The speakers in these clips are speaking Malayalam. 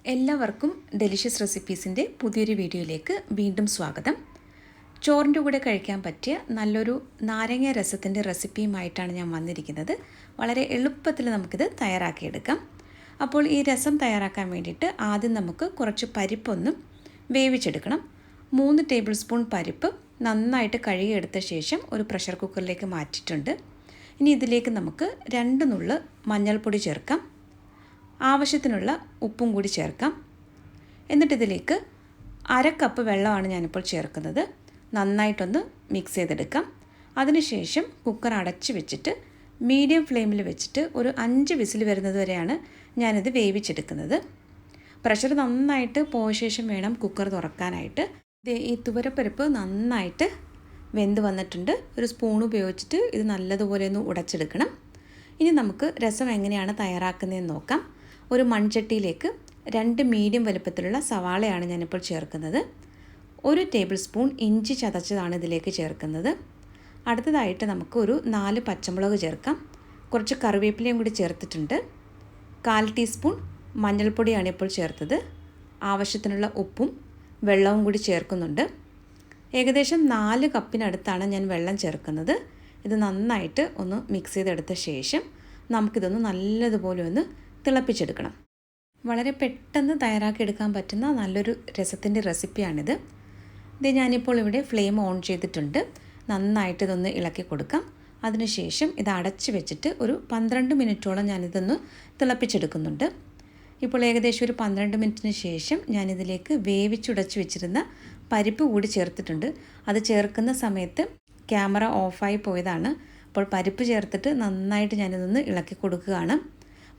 എല്ലാവർക്കും ഡെലിഷ്യസ് റെസിപ്പീസിൻ്റെ പുതിയൊരു വീഡിയോയിലേക്ക് വീണ്ടും സ്വാഗതം. ചോറിൻ്റെ കൂടെ കഴിക്കാൻ പറ്റിയ നല്ലൊരു നാരങ്ങ രസത്തിൻ്റെ റെസിപ്പിയുമായിട്ടാണ് ഞാൻ വന്നിരിക്കുന്നത്. വളരെ എളുപ്പത്തിൽ നമുക്കിത് തയ്യാറാക്കിയെടുക്കാം. അപ്പോൾ ഈ രസം തയ്യാറാക്കാൻ വേണ്ടിയിട്ട് ആദ്യം നമുക്ക് കുറച്ച് പരിപ്പൊന്ന് വേവിച്ചെടുക്കണം. 3 ടേബിൾ സ്പൂൺ പരിപ്പ് നന്നായിട്ട് കഴുകിയെടുത്ത ശേഷം ഒരു പ്രഷർ കുക്കറിലേക്ക് മാറ്റിയിട്ടുണ്ട്. ഇനി ഇതിലേക്ക് നമുക്ക് 2 നുള്ള് മഞ്ഞൾപ്പൊടി ചേർക്കാം. ആവശ്യത്തിനുള്ള ഉപ്പും കൂടി ചേർക്കാം. എന്നിട്ട് ഇതിലേക്ക് 1/2 കപ്പ് വെള്ളമാണ് ഞാനിപ്പോൾ ചേർക്കുന്നത്. നന്നായിട്ടൊന്ന് മിക്സ് ചെയ്തെടുക്കാം. അതിനുശേഷം കുക്കർ അടച്ച് വെച്ചിട്ട് മീഡിയം ഫ്ലെയിമിൽ വെച്ചിട്ട് ഒരു 5 വിസിൽ വരുന്നത് വരെയാണ് ഞാനിത് വേവിച്ചെടുക്കുന്നത്. പ്രഷർ നന്നായിട്ട് പോയ ശേഷം വേണം കുക്കർ തുറക്കാനായിട്ട്. ഈ തുവരപ്പരിപ്പ് നന്നായിട്ട് വെന്ത് വന്നിട്ടുണ്ട്. ഒരു സ്പൂൺ ഉപയോഗിച്ചിട്ട് ഇത് നല്ലതുപോലെ ഒന്ന് ഉടച്ചെടുക്കണം. ഇനി നമുക്ക് രസം എങ്ങനെയാണ് തയ്യാറാക്കുന്നതെന്ന് നോക്കാം. ഒരു മൺചട്ടിയിലേക്ക് 2 മീഡിയം വലുപ്പത്തിലുള്ള സവാളയാണ് ഞാനിപ്പോൾ ചേർക്കുന്നത്. 1 ടേബിൾ സ്പൂൺ ഇഞ്ചി ചതച്ചതാണ് ഇതിലേക്ക് ചേർക്കുന്നത്. അടുത്തതായിട്ട് നമുക്ക് ഒരു 4 പച്ചമുളക് ചേർക്കാം. കുറച്ച് കറിവേപ്പിലയും കൂടി ചേർത്തിട്ടുണ്ട്. 1/4 ടീസ്പൂൺ മഞ്ഞൾപ്പൊടിയാണ് ഇപ്പോൾ ചേർത്തത്. ആവശ്യത്തിനുള്ള ഉപ്പും വെള്ളവും കൂടി ചേർക്കുന്നുണ്ട്. ഏകദേശം 4 കപ്പിനടുത്താണ് ഞാൻ വെള്ളം ചേർക്കുന്നത്. ഇത് നന്നായിട്ട് ഒന്ന് മിക്സ് ചെയ്തെടുത്ത ശേഷം നമുക്കിതൊന്ന് നല്ലതുപോലെ ഒന്ന് തിളപ്പിച്ചെടുക്കണം. വളരെ പെട്ടെന്ന് തയ്യാറാക്കിയെടുക്കാൻ പറ്റുന്ന നല്ലൊരു രസത്തിൻ്റെ റെസിപ്പിയാണിത്. ഇത് ഞാനിപ്പോൾ ഇവിടെ ഫ്ലെയിം ഓൺ ചെയ്തിട്ടുണ്ട്. നന്നായിട്ട് ഇതൊന്ന് ഇളക്കി കൊടുക്കാം. അതിനുശേഷം ഇത് അടച്ച് വെച്ചിട്ട് ഒരു 12 മിനിറ്റോളം ഞാനിതൊന്ന് തിളപ്പിച്ചെടുക്കുന്നുണ്ട്. ഇപ്പോൾ ഏകദേശം ഒരു 12 മിനിറ്റിന് ശേഷം ഞാനിതിലേക്ക് വേവിച്ചുടച്ച് വെച്ചിരുന്ന പരിപ്പ് കൂടി ചേർത്തിട്ടുണ്ട്. അത് ചേർക്കുന്ന സമയത്ത് ക്യാമറ ഓഫായി പോയതാണ്. അപ്പോൾ പരിപ്പ് ചേർത്തിട്ട് നന്നായിട്ട് ഞാനിതൊന്ന് ഇളക്കി കൊടുക്കുകയാണ്.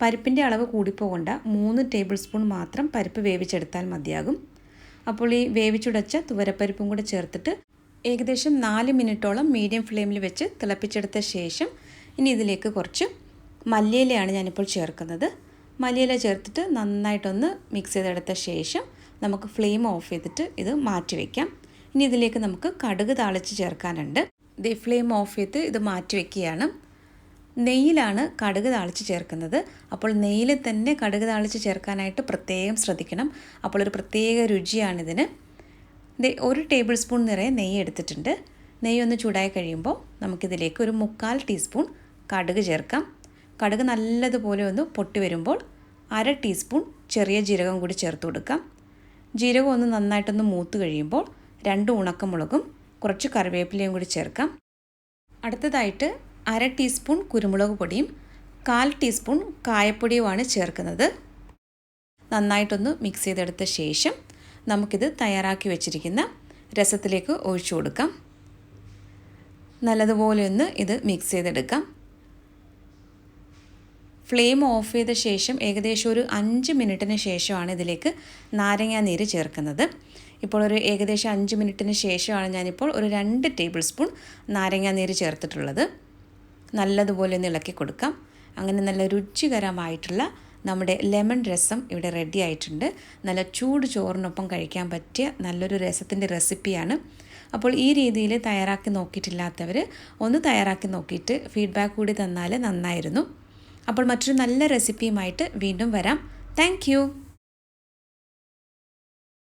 പരിപ്പിൻ്റെ അളവ് കൂടിപ്പോകണ്ട. 3 ടേബിൾ സ്പൂൺ മാത്രം പരിപ്പ് വേവിച്ചെടുത്താൽ മതിയാകും. അപ്പോൾ ഈ വേവിച്ചുടച്ച തുവരപ്പരിപ്പും കൂടെ ചേർത്തിട്ട് ഏകദേശം 4 മിനിറ്റോളം മീഡിയം ഫ്ലെയിമിൽ വെച്ച് തിളപ്പിച്ചെടുത്ത ശേഷം ഇനി ഇതിലേക്ക് കുറച്ച് മല്ലിയിലയാണ് ഞാനിപ്പോൾ ചേർക്കുന്നത്. മല്ലിയില ചേർത്തിട്ട് നന്നായിട്ടൊന്ന് മിക്സ് ചെയ്തെടുത്ത ശേഷം നമുക്ക് ഫ്ലെയിം ഓഫ് ചെയ്തിട്ട് ഇത് മാറ്റി വയ്ക്കാം. ഇനി ഇതിലേക്ക് നമുക്ക് കടുക് താളിച്ച് ചേർക്കാനുണ്ട്. ഇത് ഫ്ലെയിം ഓഫ് ചെയ്ത് ഇത് മാറ്റി വയ്ക്കുകയാണ്. നെയ്യിലാണ് കടുക് താളിച്ച് ചേർക്കുന്നത്. അപ്പോൾ നെയ്യിൽ തന്നെ കടുക് താളിച്ച് ചേർക്കാനായിട്ട് പ്രത്യേകം ശ്രദ്ധിക്കണം. അപ്പോൾ ഒരു പ്രത്യേക രുചിയാണിതിന്. 1 ടേബിൾ സ്പൂൺ നിറയെ നെയ്യ് എടുത്തിട്ടുണ്ട്. നെയ്യ് ഒന്ന് ചൂടായി കഴിയുമ്പോൾ നമുക്കിതിലേക്ക് ഒരു 3/4 ടീസ്പൂൺ കടുക് ചേർക്കാം. കടുക് നല്ലതുപോലെ ഒന്ന് പൊട്ടി വരുമ്പോൾ 1/2 ടീസ്പൂൺ ചെറിയ ജീരകം കൂടി ചേർത്ത് കൊടുക്കാം. ജീരകം ഒന്ന് നന്നായിട്ടൊന്ന് മൂത്ത് കഴിയുമ്പോൾ 2 ഉണക്കമുളകും കുറച്ച് കറിവേപ്പിലയും കൂടി ചേർക്കാം. അടുത്തതായിട്ട് 1/2 ടീസ്പൂൺ കുരുമുളക് പൊടിയും 1/4 ടീസ്പൂൺ കായപ്പൊടിയുമാണ് ചേർക്കുന്നത്. നന്നായിട്ടൊന്ന് മിക്സ് ചെയ്തെടുത്ത ശേഷം നമുക്കിത് തയ്യാറാക്കി വെച്ചിരിക്കുന്ന രസത്തിലേക്ക് ഒഴിച്ചു കൊടുക്കാം. നല്ലതുപോലെ ഒന്ന് ഇത് മിക്സ് ചെയ്തെടുക്കാം. ഫ്ലെയിം ഓഫ് ചെയ്ത ശേഷം ഏകദേശം ഒരു 5 മിനിറ്റിന് ശേഷമാണ് ഇതിലേക്ക് നാരങ്ങാ നീര് ചേർക്കുന്നത്. ഇപ്പോൾ ഒരു ഏകദേശം 5 മിനിറ്റിന് ശേഷമാണ് ഞാനിപ്പോൾ ഒരു 2 ടേബിൾ സ്പൂൺ നാരങ്ങാ നീര് ചേർത്തിട്ടുള്ളത്. നല്ലതുപോലെ ഒന്ന് ഇളക്കി കൊടുക്കാം. അങ്ങനെ നല്ല രുചികരമായിട്ടുള്ള നമ്മുടെ ലെമൺ രസം ഇവിടെ റെഡി ആയിട്ടുണ്ട്. നല്ല ചൂട് ചോറിനൊപ്പം കഴിക്കാൻ പറ്റിയ നല്ലൊരു രസത്തിൻ്റെ റെസിപ്പിയാണ്. അപ്പോൾ ഈ രീതിയിൽ തയ്യാറാക്കി നോക്കിയിട്ടില്ലാത്തവർ ഒന്ന് തയ്യാറാക്കി നോക്കിയിട്ട് ഫീഡ്ബാക്ക് കൂടി തന്നാൽ നന്നായിരുന്നു. അപ്പോൾ മറ്റൊരു നല്ല റെസിപ്പിയുമായിട്ട് വീണ്ടും വരാം. താങ്ക്